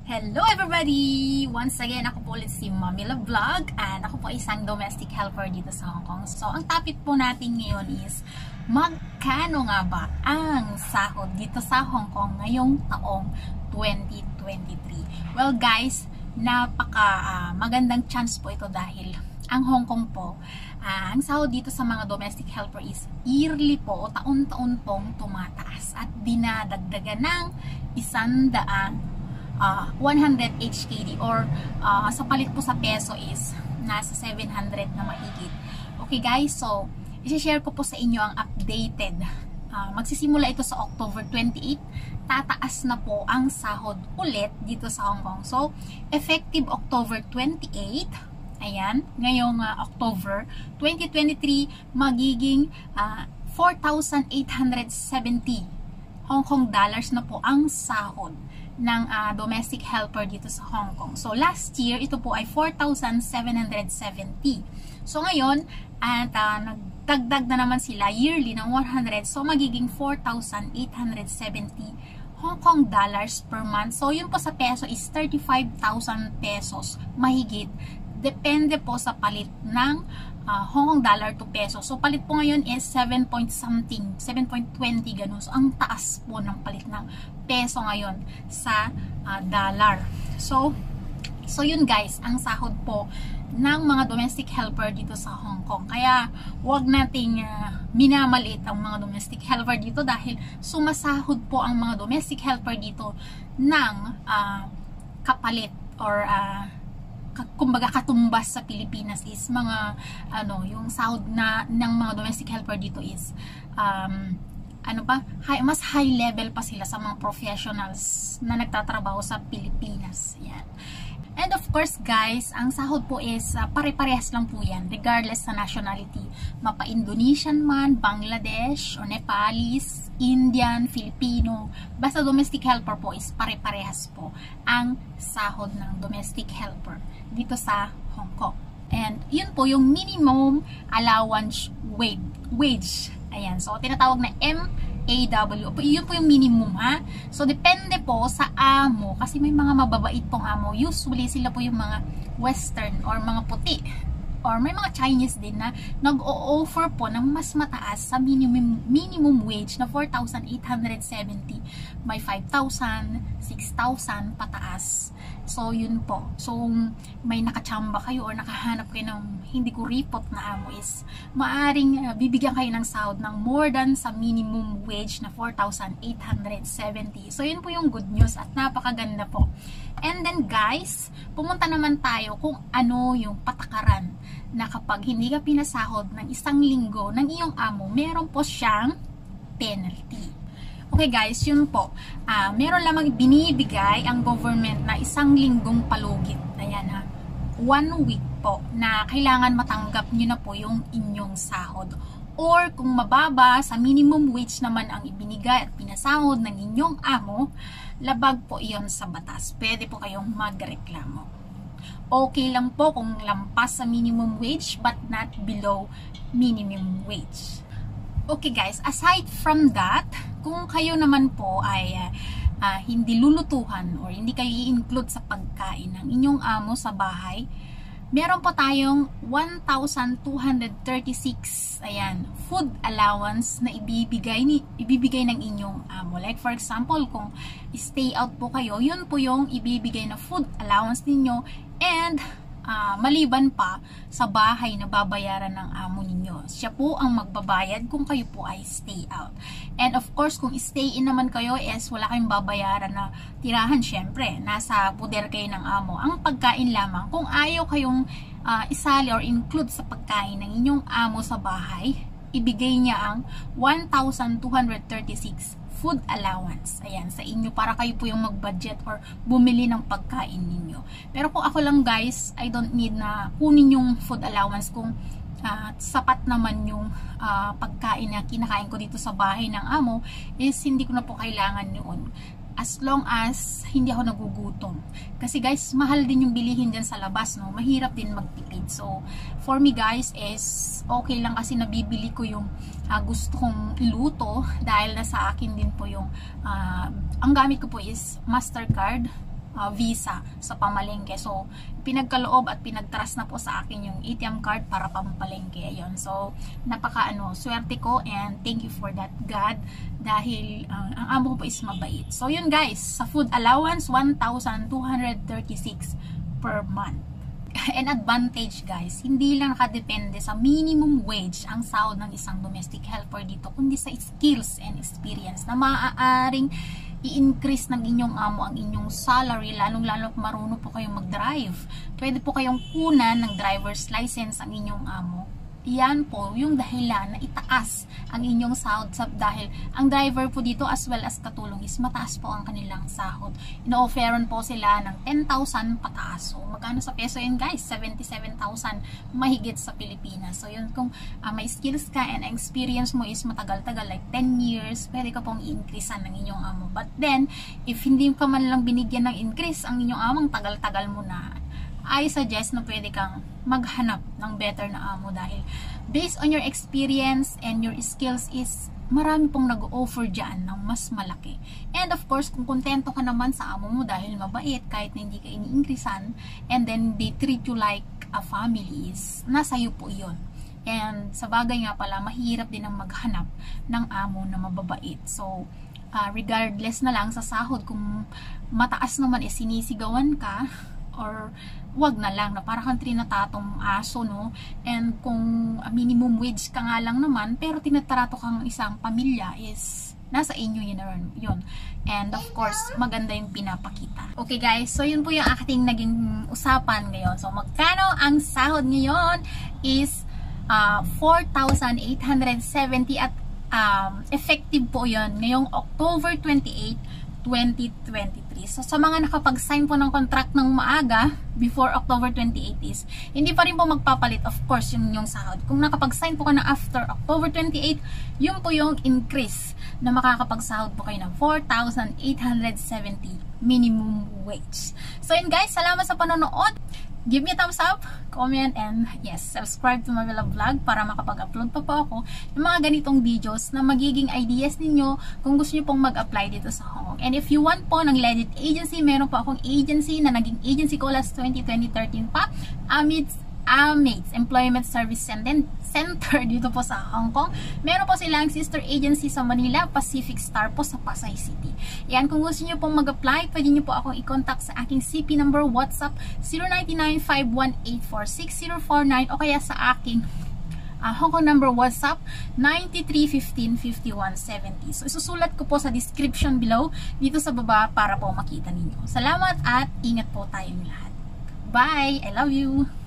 Hello everybody! Once again, ako po ulit si Mommy Love Vlog and ako po isang domestic helper dito sa Hong Kong. So, ang topic po natin ngayon is magkano nga ba ang sahod dito sa Hong Kong ngayong taong 2023? Well guys, magandang chance po ito dahil ang Hong Kong po, ang sahod dito sa mga domestic helper is yearly po o taon-taon pong tumataas at dinadagdagan ng 100 HKD or sa palit po sa peso is nasa 700 na mahigit. Okay guys, so i-share ko po sa inyo ang updated. Magsisimula ito sa October 28, tataas na po ang sahod ulit dito sa Hong Kong. So, effective October 28, ayan, ngayong October 2023, magiging 4,870 Hong Kong dollars na po ang sahod ng domestic helper dito sa Hong Kong. So, last year, ito po ay 4,770. So, ngayon, at nagdagdag na naman sila yearly ng 100. So, magiging 4,870 Hong Kong dollars per month. So, yun po sa peso is 35,000 pesos mahigit. Depende po sa palit ng Hong Kong dollar to peso. So, palit po ngayon is 7 point something, 7.20 ganun. So, ang taas po ng palit ng peso ngayon sa dollar. So, yun guys, ang sahod po ng mga domestic helper dito sa Hong Kong. Kaya, wag nating minamaliit ang mga domestic helper dito dahil sumasahod po ang mga domestic helper dito ng kapalit or kumbaga katumbas sa Pilipinas is mga yung sahod ng mga domestic helper dito is mas high level pa sila sa mga professionals na nagtatrabaho sa Pilipinas. Yan. And of course guys, ang sahod po is pare-parehas lang po yan regardless sa nationality. Mapa-Indonesian man, Bangladesh, o Nepalese, Indian, Filipino, basta domestic helper po is pare-parehas po ang sahod ng domestic helper dito sa Hong Kong. And yun po yung minimum allowance wage. Ayan, so tinatawag na MAW. Yun po yung minimum ha. So depende po sa amo kasi may mga mababait pong amo. Usually sila po yung mga western or mga puti. Or may mga Chinese din na nag-o-offer po ng mas mataas sa minimum wage na 4,870 by 5,000, 6,000 pataas. So, yun po. So, may nakachamba kayo or nakahanap kayo ng hindi kuripot na amo is maaring bibigyan kayo ng sahod ng more than sa minimum wage na 4,870. So, yun po yung good news at napakaganda po. And then guys, pumunta naman tayo kung ano yung patakaran na kapag hindi ka pinasahod ng isang linggo ng iyong amo, meron po siyang penalty. Okay guys, yun po. Meron lamang binibigay ang government na isang linggong palugit. Ayan ha. 1 week po na kailangan matanggap nyo na po yung inyong sahod. Or kung mababa sa minimum wage naman ang ibinigay at pinasahod ng inyong amo, labag po iyon sa batas. Pwede po kayong magreklamo. Okay lang po kung lampas sa minimum wage but not below minimum wage. Okay guys, aside from that, kung kayo naman po ay hindi lulutuhan or hindi kayo i-include sa pagkain ng inyong amo sa bahay, meron po tayong 1,236 food allowance na ibibigay ng inyong amo. Like for example, kung stay out po kayo, yun po yung ibibigay na food allowance ninyo and maliban pa sa bahay na babayaran ng amo ninyo. Siya po ang magbabayad kung kayo po ay stay out. And of course, kung stay in naman kayo is wala kayong babayaran na tirahan, syempre. Nasa poder kayo ng amo. Ang pagkain lamang, kung ayaw kayong isali or include sa pagkain ng inyong amo sa bahay, ibigay niya ang 1,236 food allowance. Ayan, sa inyo para kayo po yung mag-budget or bumili ng pagkain ninyo. Pero kung ako lang guys, I don't need na kunin yung food allowance kung sapat naman yung pagkain na kinakain ko dito sa bahay ng amo is hindi ko na po kailangan yun. As long as hindi ako nagugutom. Kasi guys, mahal din yung bilihin dyan sa labas, no? Mahirap din magtipid. So, for me guys, is okay lang kasi nabibili ko yung gusto kong iluto dahil nasa akin din po yung ang gamit ko po is Mastercard. visa sa pamalengke. So, pinagkaloob at pinagtaras na po sa akin yung ATM card para pampalengke. Ayun. So, swerte ko, and thank you for that, God, dahil ang amo ko po is mabait. So, yun guys, sa food allowance, 1,236 per month. An advantage guys, hindi lang nakadepende sa minimum wage ang sahod ng isang domestic helper dito, kundi sa skills and experience na maaaring i-increase ng inyong amo ang inyong salary, lalong-lalo marunong po kayong mag-drive. Pwede po kayong kunan ng driver's license ang inyong amo. Yan po yung dahilan na itaas ang inyong sahod dahil ang driver po dito as well as katulong is mataas po ang kanilang sahod. Ino-offeran po sila ng 10,000 pataas. So, magkano sa peso yun guys? 77,000 mahigit sa Pilipinas. So, yun kung may skills ka and experience mo is matagal-tagal like 10 years, pwede ka pong i-increasean ng inyong amo. But then, if hindi ka man lang binigyan ng increase ang inyong among tagal-tagal mo na, I suggest na pwede kang maghanap ng better na amo dahil based on your experience and your skills is marami pong nag-offer dyan ng mas malaki. And of course, kung kontento ka naman sa amo mo dahil mabait kahit na hindi ka ini-increasean and then they treat you like a family, is nasa iyo po yun. And sa bagay nga pala, mahirap din ang maghanap ng amo na mababait. So, regardless na lang sa sahod, kung mataas naman sinisigawan ka, or wag na lang na parang trinatatong aso, no? And kung minimum wage ka nga lang naman pero tinatrato kang isang pamilya, is nasa inyo yun. And of course, maganda yung pinapakita. Okay guys, so yun po yung ating naging usapan ngayon. So magkano ang sahod ngayon is 4,870 at effective po yun ngayong October 28, 2023. So, sa mga nakapag-sign po ng contract ng maaga before October 28 is, hindi pa rin po magpapalit of course yung sahod. Kung nakapag-sign po ka na after October 28, yun po yung increase na makakapagsahod po kayo ng 4,870 minimum wage. So, yun guys, salamat sa panonood. Give me a thumbs up, comment, and yes, subscribe to my vlog para makapag-upload pa po ako ng mga ganitong videos na magiging ideas ninyo kung gusto nyo pong mag-apply dito sa Hong Kong. And if you want po ng legit agency, meron po akong agency na naging agency ko last 2013 pa, Amates Employment Service Center dito po sa Hong Kong. Meron po silang sister agency sa Manila, Pacific Star po sa Pasay City. Yan, kung gusto nyo pong mag-apply, pwede nyo po akong i-contact sa aking CP number, WhatsApp 099-518-46049 o kaya sa aking Hong Kong number WhatsApp 9315-5170. So isusulat ko po sa description below dito sa baba para po makita ninyo. Salamat at ingat po tayong lahat. Bye! I love you!